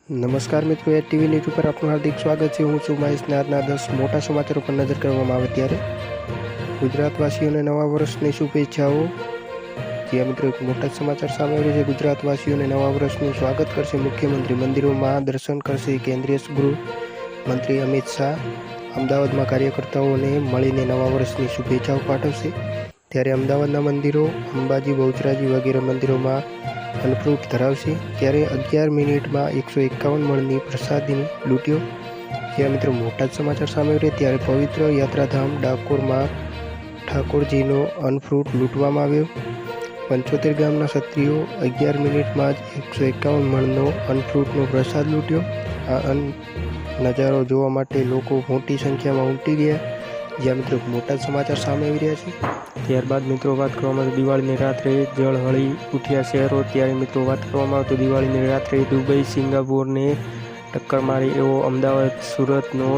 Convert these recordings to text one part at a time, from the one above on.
નમસ્કાર મિત્રો, એ TV news ઉપર આપનું હાર્દિક સ્વાગત છે। હું છું મહેશ ને આજના 10 મોટા સમાચારો પર નજર કરવામાં આવે ત્યારે ગુજરાતવાસીઓને નવા વર્ષની શુભેચ્છાઓ। જ્યાં મિત્રો એક મોટા સમાચાર સામે આવી છે। ગુજરાતવાસીઓને નવા વર્ષનું સ્વાગત કરશે મુખ્યમંત્રી, મંદિરોમાં દર્શન કરશે કેન્દ્રીય ગૃહ મંત્રી અમિત શાહ, અમદાવાદમાં કાર્યકર્તાઓને મળીને નવા વર્ષની શુભેચ્છાઓ પાઠવશે। ત્યારે અમદાવાદના મંદિરો અંબાજી, બહુચરાજી વગેરે મંદિરોમાં અન્નફ્રૂટ ધરાવશે। ત્યારે 11 મિનિટમાં 151 મણની પ્રસાદી લૂંટ્યો। જ્યાં મિત્રો મોટા સમાચાર સામે આવ્યા ત્યારે પવિત્ર યાત્રાધામ ડાકોરમાં ઠાકોરજીનો અન્નફ્રૂટ લૂંટવામાં આવ્યો। 75 ગામના ક્ષત્રિયો 11 મિનિટમાં જ 151 મણનો અન્નફ્રૂટનો પ્રસાદ લૂંટ્યો। આ નજારો જોવા માટે લોકો મોટી સંખ્યામાં ઉમટી ગયા। જ્યાં મિત્રો મોટા સમાચાર સામે આવી રહ્યા છે। ત્યારબાદ મિત્રો વાત કરવામાં આવે તો દિવાળીની રાત્રે જળહળી ઉઠ્યા શહેરો। ત્યારે મિત્રો વાત કરવામાં આવે તો દિવાળીની રાત્રે દુબઈ, સિંગાપોરને ટક્કર મારી એવો અમદાવાદ, સુરતનો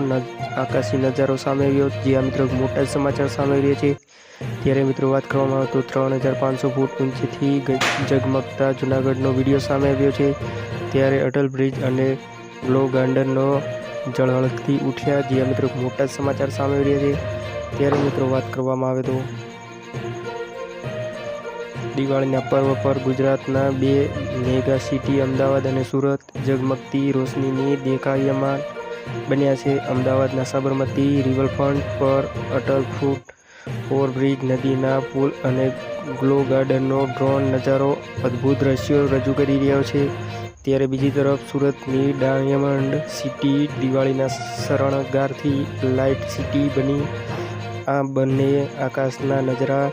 આકાશી નજારો સામે આવ્યો। જ્યાં મિત્રો મોટા સમાચાર સામે આવી રહ્યા છે। ત્યારે મિત્રો વાત કરવામાં આવે તો 3500 ફૂટ ઊંચેથી ઝગમગતા જૂનાગઢનો વિડીયો સામે આવ્યો છે। ત્યારે અટલ બ્રિજ અને ગ્લો ગાર્ડનનો જળહળથી ઉઠ્યા। જ્યાં મિત્રો મોટા સમાચાર સામે આવી રહ્યા છે। ત્યારે મિત્રો વાત કરવામાં આવે તો દિવાળીના પર્વ પર ગુજરાતના બે મેગા સિટી અમદાવાદ અને સુરત ઝગમગતી રોશનીની દેખાયમાન બન્યા છે। અમદાવાદના સાબરમતી રિવરફ્રન્ટ પર અટલ ફૂટ ઓવરબ્રિજ, નદીના પુલ અને ગ્લો ગાર્ડનનો ડ્રોન નજારો અદ્ભુત દ્રશ્યો રજૂ કરી રહ્યો છે। ત્યારે બીજી તરફ સુરતની ડાયમંડ સિટી દિવાળીના શરણગારથી લાઇટ સિટી બની। આ બંને આકાશના નજારા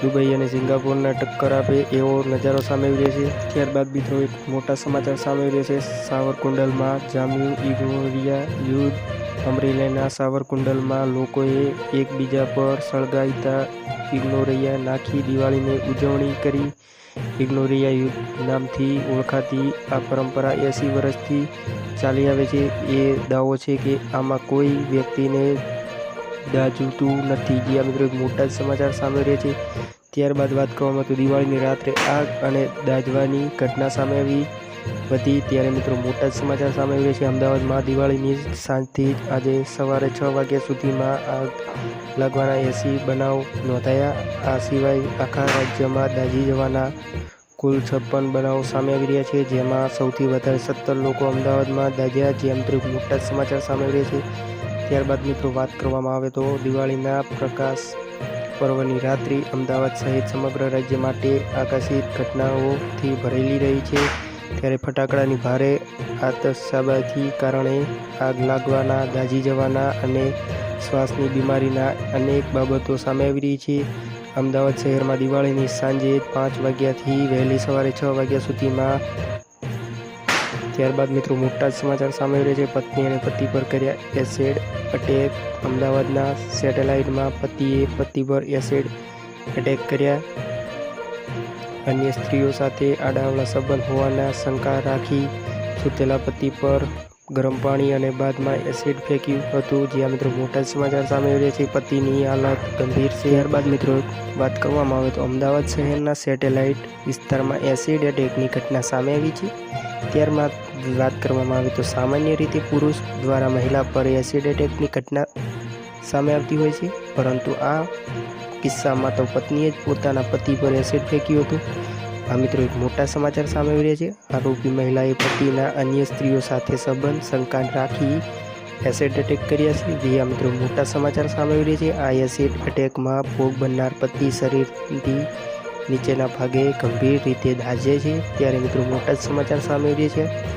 દુબઈ અને સિંગાપોરના ટક્કર આપે એવો નજારો સામે આવી રહ્યો છે। ત્યારબાદ મિત્રો એક મોટા સમાચાર સામે આવી રહ્યા છે। સાવરકુંડલમાં જામ્યું ઇગ્નોરિયા યુદ્ધ। અમરેલીના સાવરકુંડલમાં લોકોએ એકબીજા પર સળગાવતા ઇગ્નોરિયા નાખી દિવાળીની ઉજવણી કરી। ઇગ્નોરિયા યુદ્ધ નામથી ઓળખાતી આ પરંપરા 80 વર્ષથી ચાલી આવે છે। એ દાવો છે કે આમાં કોઈ વ્યક્તિને દાઝતું નથી। જ્યાં મિત્રો એક મોટા સમાચાર સામે રહ્યા છે। ત્યારબાદ વાત કરવામાં તો દિવાળીની રાત્રે આગ અને દાઝવાની ઘટના સામે આવી હતી। ત્યારે મિત્રો મોટા સમાચાર સામે આવી રહ્યા છે। અમદાવાદમાં દિવાળીની સાંજથી જ આજે સવારે 6 વાગ્યા સુધીમાં આગ લાગવાના 80 બનાવ નોંધાયા। આ સિવાય આખા રાજ્યમાં દાઝી જવાના કુલ 56 બનાવો સામે આવી રહ્યા છે। જેમાં સૌથી વધારે 17 લોકો અમદાવાદમાં દાઝ્યા। જે મિત્રો મોટા સમાચાર સામે આવી રહ્યા છે। ત્યારબાદ મિત્રો વાત કરવામાં આવે તો દિવાળીના પ્રકાશ પર્વની રાત્રિ અમદાવાદ સહિત સમગ્ર રાજ્ય માટે આકસ્મિક ઘટનાઓથી ભરેલી રહી છે। ત્યારે ફટાકડાની ભારે આતશબાજીથી કારણે આગ લાગવાના, દાઝી જવાના અને શ્વાસની બીમારીના અનેક બાબતો સામે આવી રહી છે। અમદાવાદ શહેરમાં દિવાળીની સાંજે 5 વાગ્યાથી વહેલી સવારે 6 વાગ્યા સુધીમાં। ત્યારબાદ મિત્રો મોટા સમાચાર સામે આવી રહ્યા છે। પત્ની અને પતિ પર કર્યા એસિડ અટેક। અમદાવાદના સેટેલાઇટમાં પતિએ પતિ પર એસિડ અટેક કર્યા। અન્ય સ્ત્રીઓ સાથે આડાઅવળા સંબંધ હોવાના શંકા રાખી સૂતેલા પતિ પર ગરમ પાણી અને બાદમાં એસિડ ફેંક્યું હતું। જ્યાં મિત્રો મોટા સમાચાર સામે આવી રહ્યા છે। પતિની હાલત ગંભીર છે। ત્યારબાદ મિત્રો વાત કરવામાં આવે તો અમદાવાદ શહેરના સેટેલાઇટ વિસ્તારમાં એસિડ અટેકની ઘટના સામે આવી છે। ત્યારબાદ વાત કરવામાં આવે તો સામાન્ય રીતે પુરુષ દ્વારા મહિલા પર એસિડ અટેકની ઘટના સામે આવતી હોય છે, પરંતુ આ કિસ્સામાં તો પત્નીએ જ પોતાના પતિ પર એસિડ ફેંક્યું હતું। આ મિત્રો એક મોટા સમાચાર સામે આવી રહ્યા છે। આરોપી મહિલાએ પતિના અન્ય સ્ત્રીઓ સાથે સંબંધ શંકા રાખી એસિડ અટેક કર્યા છે। જે મિત્રો મોટા સમાચાર સામે આવી રહ્યા છે। આ એસિડ અટેકમાં ભોગ બનનાર પતિ શરીરથી નીચેના ભાગે ગંભીર રીતે દાઝે છે। ત્યારે મિત્રો મોટા સમાચાર સામે આવી રહ્યા છે।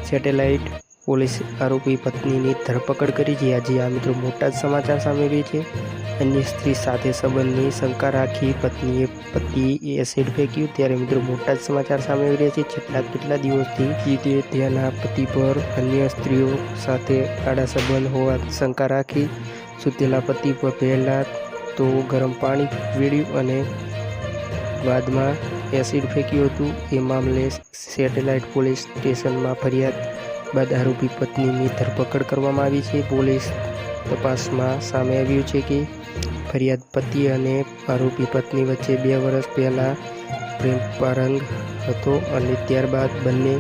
સેટેલાઇટ પોલીસે આરોપી પત્નીની ધરપકડ કરી છે। આજે આ મિત્રો મોટા સમાચાર સામે આવી રહ્યા છે। અન્ય સ્ત્રી સાથે સંબંધની શંકા રાખી પત્નીએ પતિએ એસિડ ફેંક્યું। ત્યારે મિત્રો મોટા સમાચાર સામે આવી રહ્યા છે। કેટલા દિવસથી તે તેના પતિ પર અન્ય સ્ત્રીઓ સાથે આડા સંબંધ હોવા શંકા રાખી સૂતેલા પતિ પર પહેલાં તો ગરમ પાણી વેડ્યું અને બાદમાં એસિડ ફેંક્યું હતું। એ મામલે સેટેલાઇટ પોલીસ સ્ટેશનમાં ફરિયાદ બાદ આરોપી પત્નીની ધરપકડ કરવામાં આવી છે। પોલીસ તપાસમાં સામે આવ્યું છે કે ફરિયાદ પતિ અને આરોપી પત્ની વચ્ચે 2 વર્ષ પહેલાં પ્રેમ પ્રસંગ હતો અને ત્યારબાદ બંને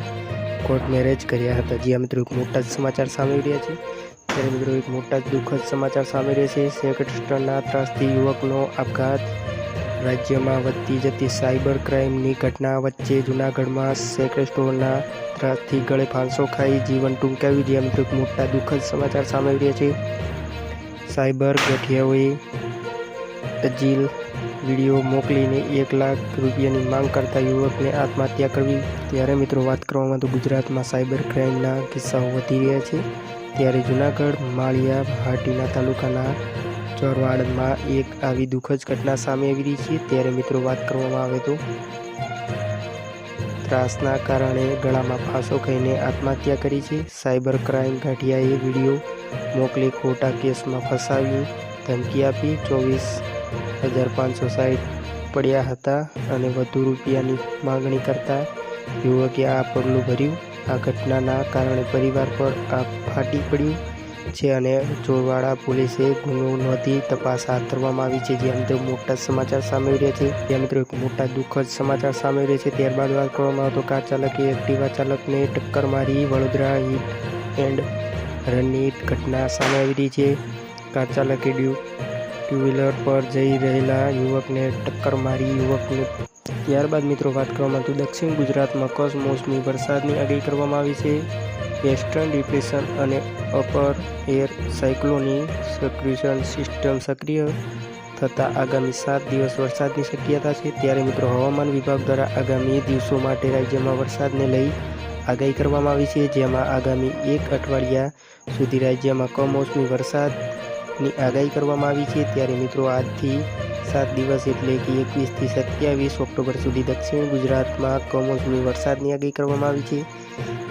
કોર્ટ મેરેજ કર્યા હતા। જ્યાં મિત્રો એક મોટા જ સમાચાર સામે આવી રહ્યા છે। ત્યારે મિત્રો એક મોટા જ દુઃખદ સમાચાર સામે રહ્યા છે। સેક્સટોર્શનના ત્રાસથી યુવકનો આપઘાત। રાજ્યમાં વધતી જતી સાયબર ક્રાઇમની ઘટના વચ્ચે જૂનાગઢમાં સેક્સટોર્શનના ત્રાસથી ગળે ફાંસો ખાઈ જીવન ટૂંકાવ્યું। જ્યાં મિત્રો એક મોટા દુઃખદ સમાચાર સામે આવી રહ્યા છે। સાયબર ગઠિયાઓએ તજ્જીલ વિડીયો મોકલીને 1 લાખ રૂપિયાની માંગ કરતા યુવકને આત્મહત્યા કરવી। ત્યારે મિત્રો વાત કરવામાં તો ગુજરાતમાં સાયબર ક્રાઇમના કિસ્સાઓ વધી રહ્યા છે। ત્યારે જૂનાગઢ માળિયા હાટીના તાલુકાના ચોરવાડમાં એક આવી દુઃખદ ઘટના સામે આવી રહી છે। ત્યારે મિત્રો વાત કરવામાં આવે તો ત્રાસના કારણે ગળામાં ફાંસો ખાઈને આત્મહત્યા કરી છે। સાયબર ક્રાઇમ ગાંઠિયાએ વિડીયો મોકલી ખોટા કેસમાં ફસાવી ધમકી આપી 24,560 પડ્યા હતા અને વધુ રૂપિયાની માંગણી કરતા યુવકે આ પગલું ભર્યું। આ ઘટનાના કારણે પરિવાર પર આગ ફાટી પડ્યું છે અને ચોરવાડા પોલીસે ગુનો નોંધી તપાસ હાથ ધરવામાં આવી છે। જ્યાં મિત્રો મોટા સમાચાર સામે આવી રહ્યા છે। ત્યાં મિત્રો એક મોટા દુઃખદ સમાચાર સામે આવી રહ્યા છે। ત્યારબાદ વાત કરવામાં આવે તો કાર ચાલકે એક્ટિવા ચાલકને ટક્કર મારી વડોદરા હિટ એન્ડ રનની ઘટના સામે આવી રહી છે। કાર ચાલકે ટુ વ્હીલર પર જઈ રહેલા યુવકને ટક્કર મારી યુવકને। ત્યારબાદ મિત્રો વાત કરવામાં તો દક્ષિણ ગુજરાતમાં કમોસમી વરસાદની આગાહી કરવામાં આવી છે। વેસ્ટર્ન ડિપ્રેશન અને અપર એર સાયક્લોનની સર્ક્યુલેશન સિસ્ટમ સક્રિય થતાં આગામી 7 દિવસ વરસાદની શક્યતા છે। ત્યારે મિત્રો હવામાન વિભાગ દ્વારા આગામી દિવસો માટે રાજ્યમાં વરસાદને લઈ આગાહી કરવામાં આવી છે। જેમાં આગામી 1 અઠવાડિયા સુધી રાજ્યમાં કમોસમી વરસાદની આગાહી કરવામાં આવી છે। ત્યારે મિત્રો આજથી 7 દિવસ એટલે કે 21 થી 27 ઓક્ટોબર સુધી દક્ષિણ ગુજરાતમાં કમોસમી વરસાદની આગાહી કરવામાં આવી છે।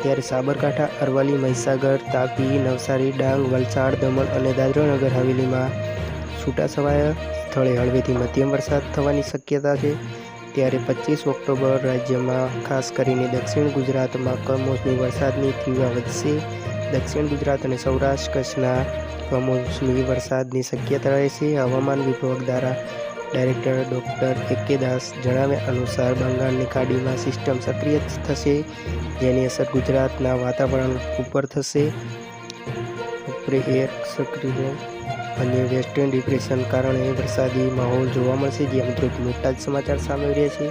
ત્યારે સાબરકાંઠા, અરવલ્લી, મહીસાગર, તાપી, નવસારી, ડાંગ, વલસાડ, દમણ અને દાદરાનગર હવેલીમાં છૂટાછવાયા સ્થળે હળવેથી મધ્યમ વરસાદ થવાની શક્યતા છે। ત્યારે 25 ઓક્ટોબર રાજ્યમાં ખાસ કરીને દક્ષિણ ગુજરાતમાં કમોસમી વરસાદની તીવ્રતા વધશે। દક્ષિણ ગુજરાત અને સૌરાષ્ટ્ર કચ્છના કમોસમી વરસાદની શક્યતા રહેશે। હવામાન વિભાગ દ્વારા ડાયરેક્ટર ડૉક્ટર એ.કે. દાસ જણાવ્યા અનુસાર બંગાળની ખાડીમાં સિસ્ટમ સક્રિય થશે, જેની અસર ગુજરાતના વાતાવરણ ઉપર થશે। ઉપરે એર સક્રિય અને વેસ્ટર્ન ડિપ્રેશન કારણે વરસાદી માહોલ જોવા મળશે। જે મિત્રો મોટા જ સમાચાર સામે રહ્યા છે।